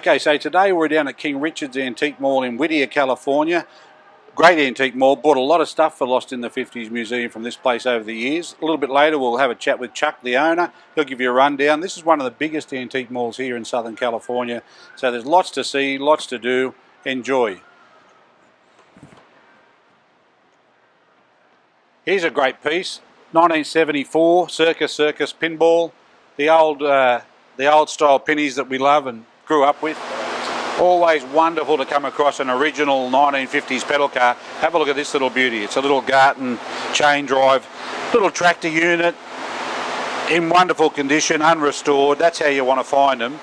Okay, so today we're down at King Richard's Antique Mall in Whittier, California. Great antique mall, bought a lot of stuff for Lost in the 50s Museum from this place over the years. A little bit later we'll have a chat with Chuck, the owner. He'll give you a rundown. This is one of the biggest antique malls here in Southern California, so there's lots to see, lots to do. Enjoy. Here's a great piece, 1974 Circus pinball, the old style pennies that we love and grew up with. Always wonderful to come across an original 1950s pedal car. Have a look at this little beauty. It's a little Garton chain drive, little tractor unit in wonderful condition, unrestored. That's how you want to find them.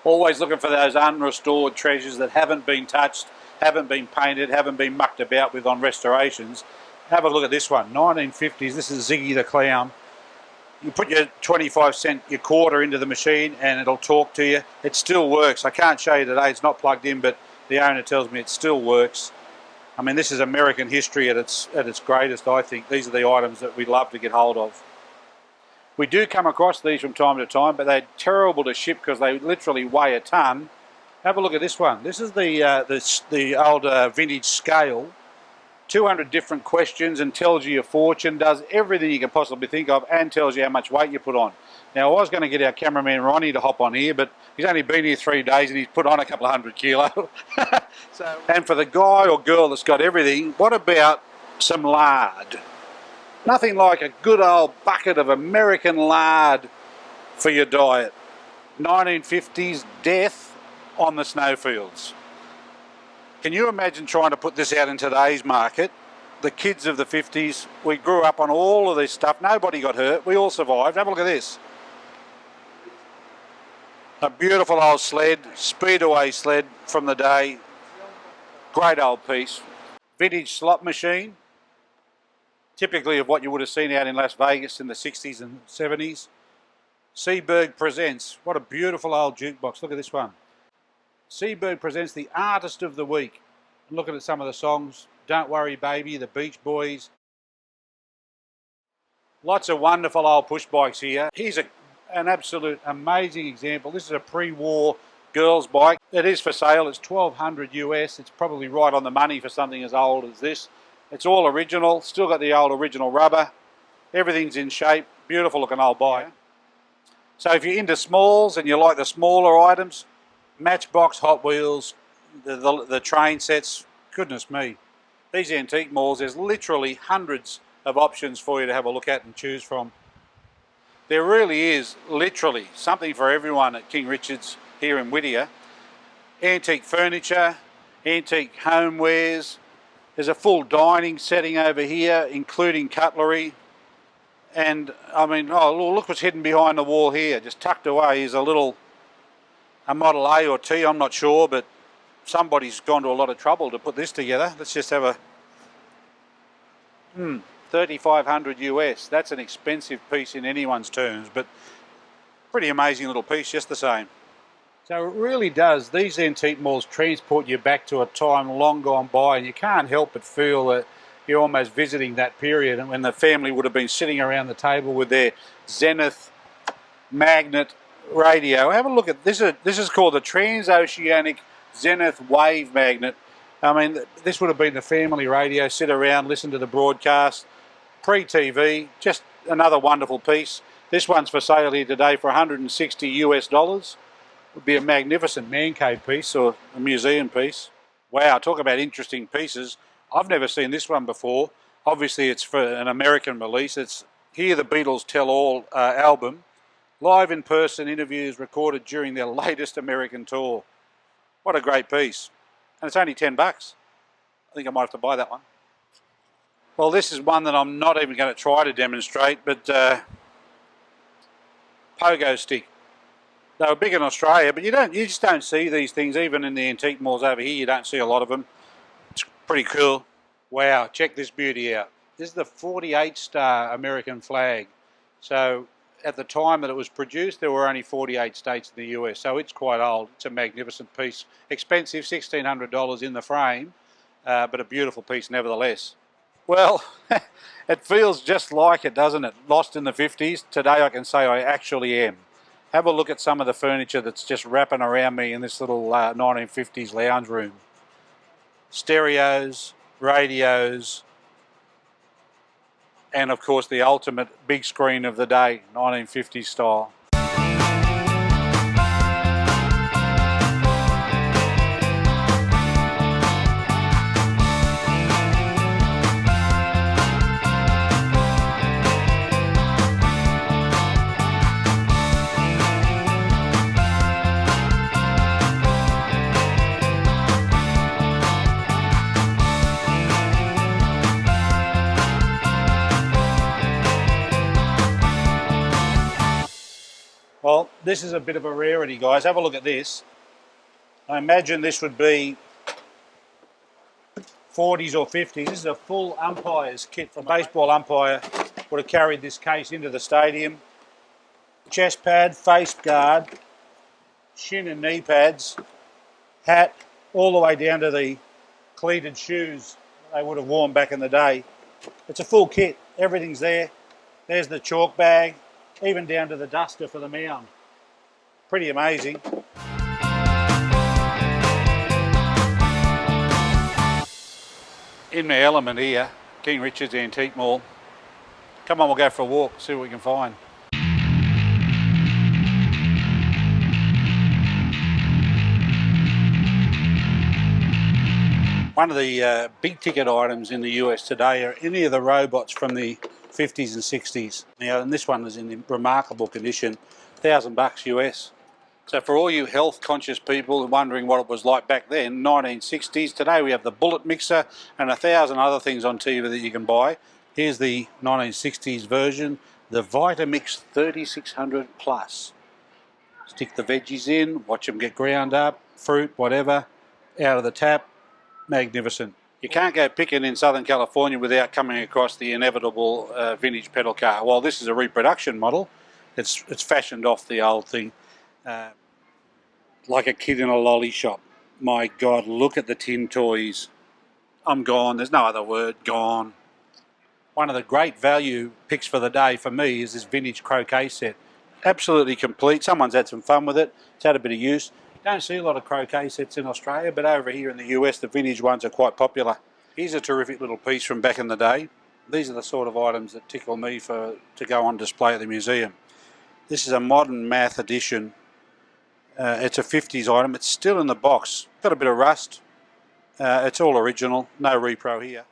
Always looking for those unrestored treasures that haven't been touched, haven't been painted, haven't been mucked about with on restorations. Have a look at this one, 1950s. This is Ziggy the Clown. You put your 25-cent, your quarter into the machine and it'll talk to you. It still works. I can't show you today, it's not plugged in, but the owner tells me it still works. I mean, this is American history at its greatest, I think. These are the items that we love to get hold of. We do come across these from time to time, but they're terrible to ship because they literally weigh a ton. Have a look at this one. This is the old vintage scale. 200 different questions and tells you your fortune, does everything you can possibly think of and tells you how much weight you put on. Now I was going to get our cameraman Ronnie to hop on here, but he's only been here 3 days and he's put on a couple of 100 kilo. And for the guy or girl that's got everything, what about some lard? Nothing like a good old bucket of American lard for your diet. 1950s death on the snowfields. Can you imagine trying to put this out in today's market? The kids of the 50s, we grew up on all of this stuff. Nobody got hurt. We all survived. Have a look at this. A beautiful old sled, speedaway sled from the day. Great old piece. Vintage slot machine. Typically of what you would have seen out in Las Vegas in the 60s and 70s. Seaberg Presents. What a beautiful old jukebox. Look at this one. Seaberg presents the Artist of the Week. Looking at some of the songs, Don't Worry Baby, the Beach Boys. Lots of wonderful old push bikes here. Here's an absolute amazing example. This is a pre-war girls bike. It is for sale. It's $1,200 US. It's probably right on the money for something as old as this. It's all original. Still got the old original rubber. Everything's in shape. Beautiful looking old bike. So if you're into smalls and you like the smaller items, Matchbox, Hot Wheels, the train sets, goodness me. These antique malls, there's literally hundreds of options for you to have a look at and choose from. There really is literally something for everyone at King Richard's here in Whittier. Antique furniture, antique homewares. There's a full dining setting over here, including cutlery. And I mean, oh, look what's hidden behind the wall here. Just tucked away is a Model A or T, I'm not sure, but somebody's gone to a lot of trouble to put this together. Let's just have a $3,500 US. That's an expensive piece in anyone's terms, but pretty amazing little piece just the same. So it really does, these antique malls transport you back to a time long gone by, and you can't help but feel that you're almost visiting that period and when the family would have been sitting around the table with their Zenith magnet radio. Have a look at this. This is called the Transoceanic Zenith Wave Magnet. I mean, this would have been the family radio. Sit around, listen to the broadcast. Pre-TV, just another wonderful piece. This one's for sale here today for $160 US. Would be a magnificent man cave piece or a museum piece. Wow, talk about interesting pieces. I've never seen this one before. Obviously, it's for an American release. It's Hear the Beatles Tell All album. Live in-person interviews recorded during their latest American tour. What a great piece. And it's only $10. I think I might have to buy that one. Well, this is one that I'm not even going to try to demonstrate, but pogo stick. They were big in Australia, but you just don't see these things, even in the antique malls over here. You don't see a lot of them. It's pretty cool. Wow, check this beauty out. This is the 48-star American flag. So at the time that it was produced, there were only 48 states in the US, so it's quite old. It's a magnificent piece. Expensive, $1,600 in the frame, but a beautiful piece nevertheless. Well, it feels just like it, doesn't it? Lost in the 50s. Today I can say I actually am. Have a look at some of the furniture that's just wrapping around me in this little 1950s lounge room. Stereos, radios, and of course the ultimate big screen of the day, 1950s style. Well, this is a bit of a rarity, guys. Have a look at this. I imagine this would be 40s or 50s. This is a full umpire's kit. A baseball umpire would have carried this case into the stadium. Chest pad, face guard, shin and knee pads, hat, all the way down to the cleated shoes they would have worn back in the day. It's a full kit. Everything's there. There's the chalk bag, even down to the duster for the mound. Pretty amazing. In my element here, King Richard's Antique Mall. Come on, we'll go for a walk, see what we can find. One of the big ticket items in the US today are any of the robots from the 50s and 60s. Now, and this one is in remarkable condition, $1,000 US. So for all you health conscious people wondering what it was like back then, 1960s, today we have the bullet mixer and 1,000 other things on TV that you can buy. Here's the 1960s version, the Vitamix 3600 Plus. Stick the veggies in, watch them get ground up, fruit, whatever, out of the tap. Magnificent. You can't go picking in Southern California without coming across the inevitable vintage pedal car. While this is a reproduction model, it's fashioned off the old thing. Like a kid in a lolly shop. My God, look at the tin toys. I'm gone. There's no other word. Gone. One of the great value picks for the day for me is this vintage croquet set. Absolutely complete. Someone's had some fun with it. It's had a bit of use. Don't see a lot of croquet sets in Australia, but over here in the US the vintage ones are quite popular. Here's a terrific little piece from back in the day. These are the sort of items that tickle me to go on display at the museum. This is a modern math edition. It's a 50s item. It's still in the box. Got a bit of rust. It's all original, no repro here.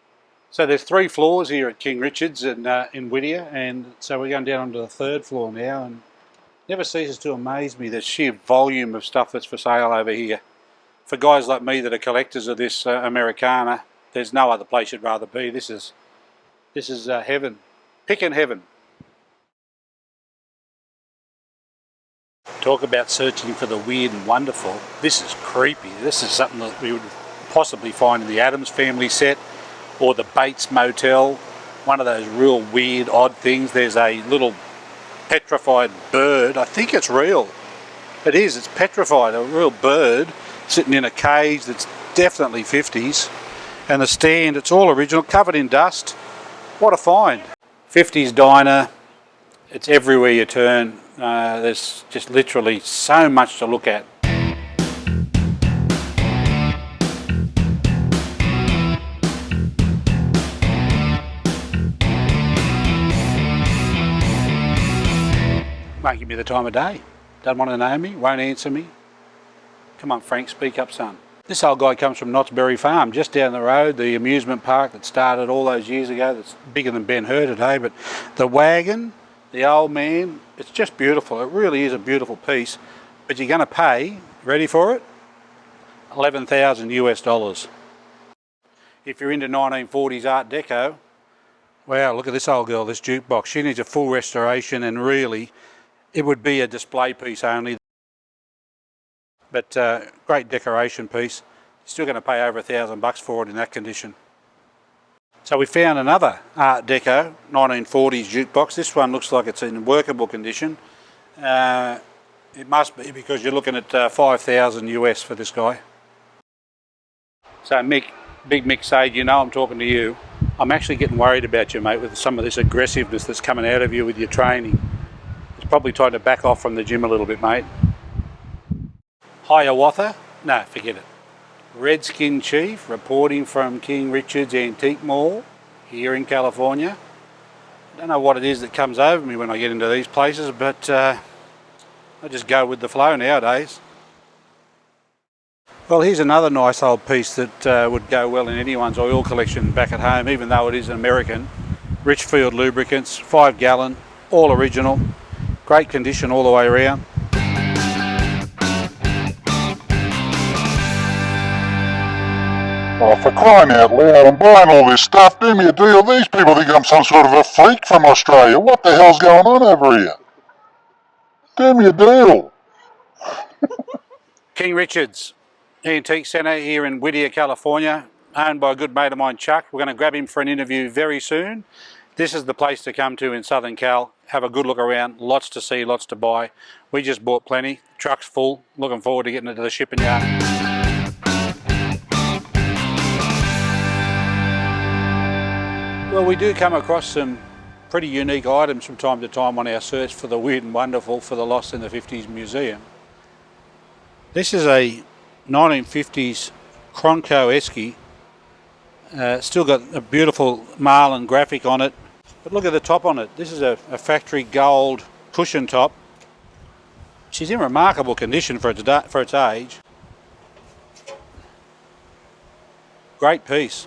So there's 3 floors here at King Richard's in Whittier, and so we're going down onto the 3rd floor now, and never ceases to amaze me the sheer volume of stuff that's for sale over here. For guys like me that are collectors of this Americana, there's no other place you'd rather be. This is heaven. Pickin' heaven. Talk about searching for the weird and wonderful. This is creepy. This is something that we would possibly find in the Addams Family set or the Bates Motel. One of those real weird, odd things. There's a little petrified bird. I think it's real. It is. It's petrified. A real bird sitting in a cage that's definitely 50s. And the stand, it's all original, covered in dust. What a find. 50s diner. It's everywhere you turn. There's just literally so much to look at. Won't give me the time of day. Doesn't want to know me, won't answer me. Come on Frank, speak up son. This old guy comes from Knott's Berry Farm, just down the road, the amusement park that started all those years ago, that's bigger than Ben Hur today, but the wagon, the old man, it's just beautiful. It really is a beautiful piece, but you're going to pay, ready for it? $11,000 US. If you're into 1940s Art Deco, wow, look at this old girl, this jukebox. She needs a full restoration, and really, it would be a display piece only. But great decoration piece. You're still going to pay over $1,000 for it in that condition. So we found another Art Deco 1940s jukebox. This one looks like it's in workable condition. It must be, because you're looking at $5,000 US for this guy. So Mick, Big Mick Sage, you know I'm talking to you. I'm actually getting worried about you, mate, with some of this aggressiveness that's coming out of you with your training. There's probably time to back off from the gym a little bit, mate. Hiawatha? No, forget it. Redskin Chief reporting from King Richard's Antique Mall here in California. I don't know what it is that comes over me when I get into these places, but I just go with the flow nowadays. Well, here's another nice old piece that would go well in anyone's oil collection back at home, even though it is an American. Richfield Lubricants, 5 gallon, all original, great condition all the way around. Oh, for crying out loud, I'm buying all this stuff. Do me a deal. These people think I'm some sort of a freak from Australia. What the hell's going on over here? Do me a deal. King Richard's Antique Centre here in Whittier, California, owned by a good mate of mine, Chuck. We're going to grab him for an interview very soon. This is the place to come to in Southern Cal. Have a good look around, lots to see, lots to buy. We just bought plenty. Truck's full. Looking forward to getting it to the shipping yard. Well, we do come across some pretty unique items from time to time on our search for the weird and wonderful for the Lost in the 50s Museum. This is a 1950s Cronco Esky. Still got a beautiful marlin graphic on it, but look at the top on it. This is a factory gold cushion top. She's in remarkable condition for its age. Great piece.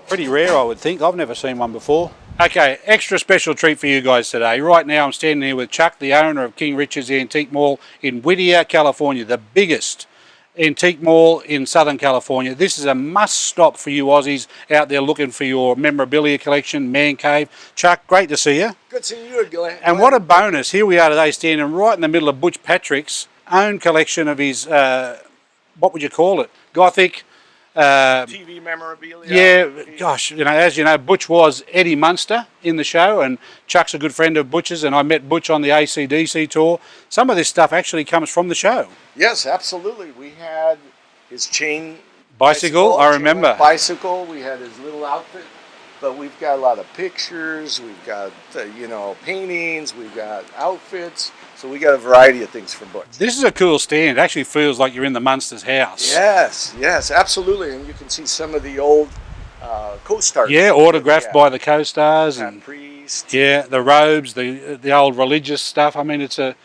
Pretty rare, I would think. I've never seen one before. Okay, extra special treat for you guys today. Right now I'm standing here with Chuck, the owner of King Richard's Antique Mall in Whittier, California, the biggest antique mall in Southern California. This is a must stop for you Aussies out there looking for your memorabilia collection, man cave. Chuck, great to see you. Good seeing you, Glen. And what a bonus. Here we are today standing right in the middle of Butch Patrick's own collection of his, what would you call it? Gothic. TV memorabilia. Yeah, gosh, you know, as you know, Butch was Eddie Munster in the show, and Chuck's a good friend of Butch's, and I met Butch on the AC/DC tour. Some of this stuff actually comes from the show. Yes, absolutely. We had his chain Bicycle, I remember. Bicycle. We had his little outfit, but we've got a lot of pictures. We've got paintings. We've got outfits. So we got a variety of things from Butch. This is a cool stand. It actually feels like you're in the Munsters' house. Yes, absolutely. And you can see some of the old co-stars. Yeah, autographed by the co-stars and priest. Yeah, the robes, the old religious stuff. I mean, it's a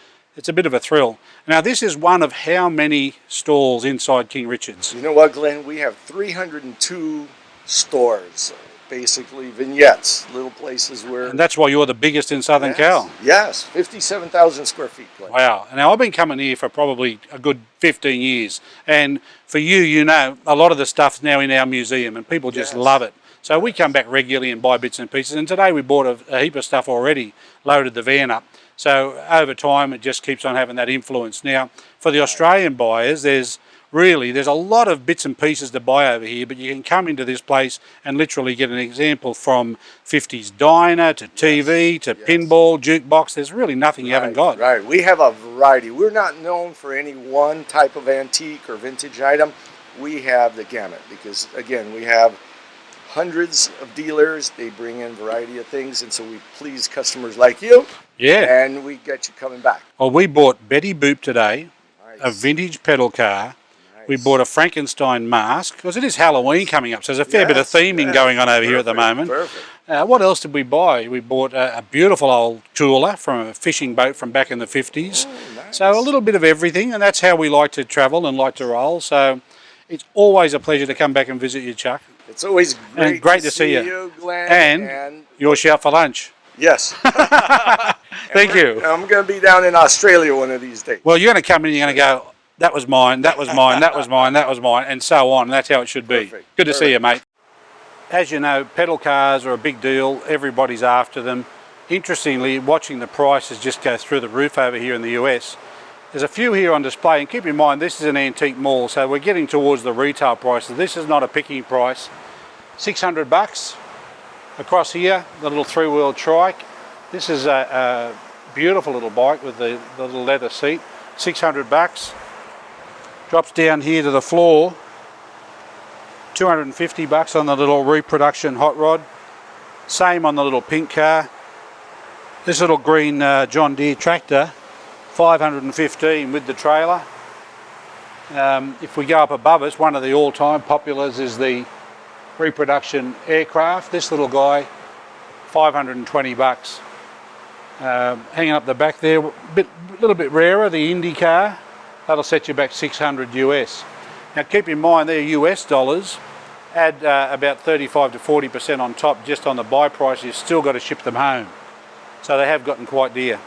bit of a thrill. Now, this is one of how many stalls inside King Richard's? You know what, Glenn? We have 302 stores. Basically vignettes, little places where... And that's why you're the biggest in Southern Cal. Yes, 57,000 square feet. Glenn. Wow. Now, I've been coming here for probably a good 15 years. And for you know, a lot of the stuff's now in our museum and people just love it. So we come back regularly and buy bits and pieces. And today we bought a heap of stuff already, loaded the van up. So over time, it just keeps on having that influence. Now, for the Australian buyers, there's a lot of bits and pieces to buy over here, but you can come into this place and literally get an example from 50s diner to TV to pinball, jukebox. There's really nothing you haven't got. Right, we have a variety. We're not known for any one type of antique or vintage item. We have the gamut because, again, we have hundreds of dealers. They bring in a variety of things, and so we please customers like you. Yeah. And we get you coming back. Well, we bought Betty Boop today, a vintage pedal car. We bought a Frankenstein mask, because it is Halloween coming up, so there's a fair bit of theming going on over here at the moment. Perfect. What else did we buy? We bought a beautiful old cooler from a fishing boat from back in the 50s. Oh, nice. So a little bit of everything, and that's how we like to travel and like to roll. So it's always a pleasure to come back and visit you, Chuck. It's always great to see you, Glenn. And your shout for lunch. Yes. Thank you. I'm going to be down in Australia one of these days. Well, you're going to come in and you're going to go, that was mine, that was mine, that was mine, that was mine, and so on. And that's how it should be. Perfect. Good to see you, mate. As you know, pedal cars are a big deal. Everybody's after them. Interestingly, watching the prices just go through the roof over here in the US. There's a few here on display, and keep in mind this is an antique mall, so we're getting towards the retail prices. This is not a picking price. $600 across here, the little three-wheel trike. This is a beautiful little bike with the little leather seat. $600. Drops down here to the floor. $250 on the little reproduction hot rod. Same on the little pink car. This little green John Deere tractor 515 with the trailer. If we go up above us, one of the all-time populars is the reproduction aircraft. This little guy, 520 bucks. Hanging up the back there, a little bit rarer, the Indy car. That'll set you back 600 US. Now keep in mind they're US dollars. Add about 35 to 40% on top just on the buy price. You've still got to ship them home. So they have gotten quite dear.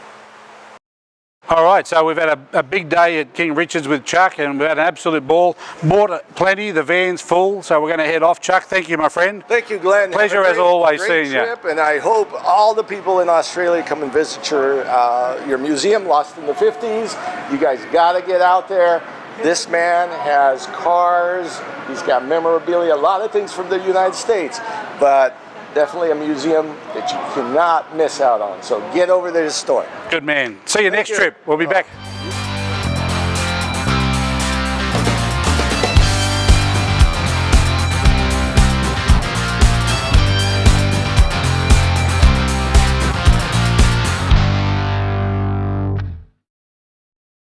All right, so we've had a big day at King Richard's with Chuck, and we've had an absolute ball. Bought plenty, the van's full, so we're going to head off. Chuck, thank you, my friend. Thank you, Glenn. Pleasure as always seeing you. And I hope all the people in Australia come and visit your museum, Lost in the 50s. You guys got to get out there. This man has cars, he's got memorabilia, a lot of things from the United States, but definitely a museum that you cannot miss out on. So get over to the store. Good man. See you next trip. We'll be back.